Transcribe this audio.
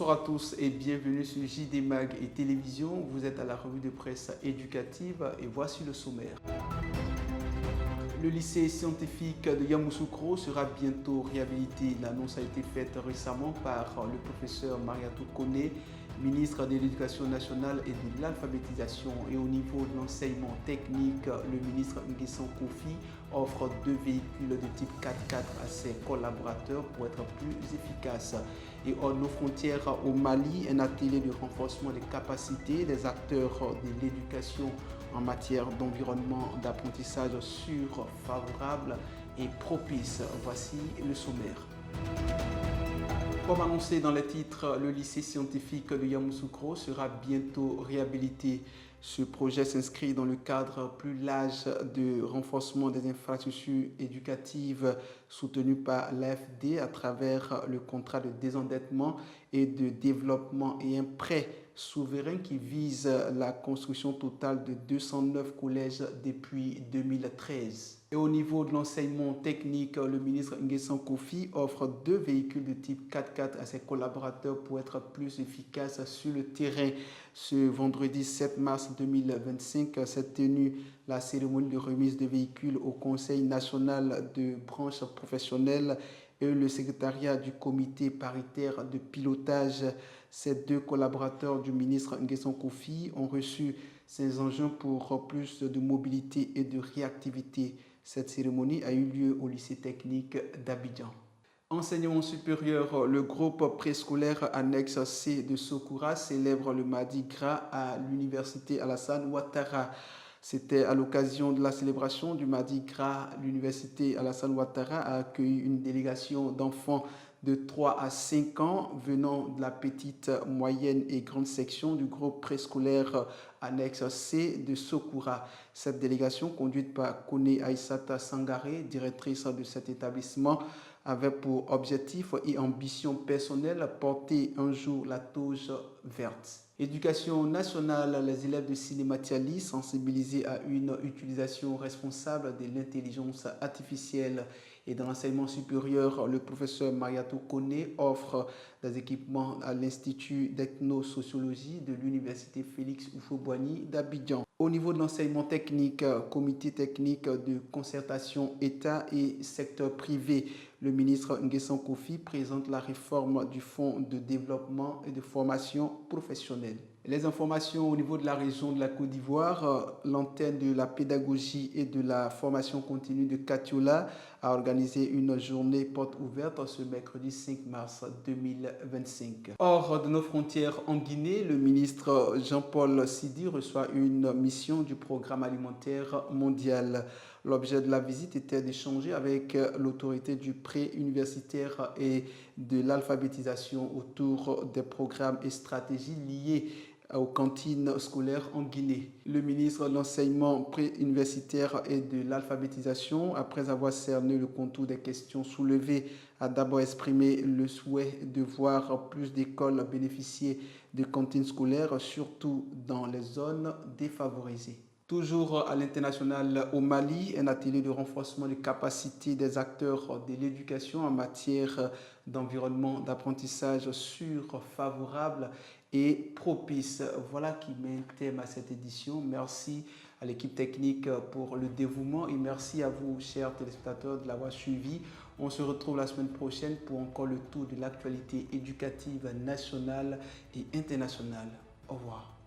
Bonsoir à tous et bienvenue sur JD Mag et Télévision. Vous êtes à la revue de presse éducative et voici le sommaire. Le lycée scientifique de Yamoussoukro sera bientôt réhabilité. L'annonce a été faite récemment par le professeur Mariatou Kone, ministre de l'Éducation nationale et de l'alphabétisation. Et au niveau de l'enseignement technique, le ministre Nguessan Kofi offre 2 véhicules de type 4x4 à ses collaborateurs pour être plus efficaces. Et hors nos frontières au Mali, un atelier de renforcement des capacités des acteurs de l'éducation en matière d'environnement d'apprentissage sûr, favorable et propice. Voici le sommaire. Comme annoncé dans les titres, le lycée scientifique de Yamoussoukro sera bientôt réhabilité. Ce projet s'inscrit dans le cadre plus large de renforcement des infrastructures éducatives soutenu par l'AFD à travers le contrat de désendettement et de développement et un prêt souverain qui vise la construction totale de 209 collèges depuis 2013. Et au niveau de l'enseignement technique, le ministre Nguessan Kofi offre 2 véhicules de type 4x4 à ses collaborateurs pour être plus efficaces sur le terrain. Ce vendredi 7 mars 2025 s'est tenue la cérémonie de remise de véhicules au Conseil national de branche professionnelle et le secrétariat du comité paritaire de pilotage. Ces 2 collaborateurs du ministre Nguessan Kofi ont reçu ces engins pour plus de mobilité et de réactivité. Cette cérémonie a eu lieu au lycée technique d'Abidjan. Enseignement supérieur, le groupe préscolaire annexe C de Sokoura célèbre le Mardi Gras à l'université Alassane Ouattara. C'était à l'occasion de la célébration du Mardi Gras. L'université Alassane Ouattara a accueilli une délégation d'enfants de 3 à 5 ans venant de la petite, moyenne et grande section du groupe préscolaire annexe C de Sokoura. Cette délégation, conduite par Kone Aïssata Sangaré, directrice de cet établissement, avait pour objectif et ambition personnelle porter un jour la touche verte. Éducation nationale, les élèves de Cinématiali sensibilisés à une utilisation responsable de l'intelligence artificielle. Et dans l'enseignement supérieur, le professeur Mariatou Kone offre des équipements à l'Institut d'ethnosociologie de l'Université Félix Houphouët-Boigny d'Abidjan. Au niveau de l'enseignement technique, comité technique de concertation État et secteur privé, le ministre Nguessan Kofi présente la réforme du Fonds de développement et de formation professionnelle. Les informations au niveau de la région de la Côte d'Ivoire, l'antenne de la pédagogie et de la formation continue de Katiola a organisé une journée porte ouverte ce mercredi 5 mars 2025. Hors de nos frontières en Guinée, le ministre Jean-Paul Sidi reçoit une mission du Programme alimentaire mondial. L'objet de la visite était d'échanger avec l'autorité du pré-universitaire et de l'alphabétisation autour des programmes et stratégies liées aux cantines scolaires en Guinée. Le ministre de l'enseignement pré-universitaire et de l'alphabétisation, après avoir cerné le contour des questions soulevées, a d'abord exprimé le souhait de voir plus d'écoles bénéficier de cantines scolaires, surtout dans les zones défavorisées. Toujours à l'international au Mali, un atelier de renforcement des capacités des acteurs de l'éducation en matière d'environnement d'apprentissage sûr, favorable et propice. Voilà qui met un thème à cette édition. Merci à l'équipe technique pour le dévouement et merci à vous, chers téléspectateurs, de l'avoir suivi. On se retrouve la semaine prochaine pour encore le tour de l'actualité éducative nationale et internationale. Au revoir.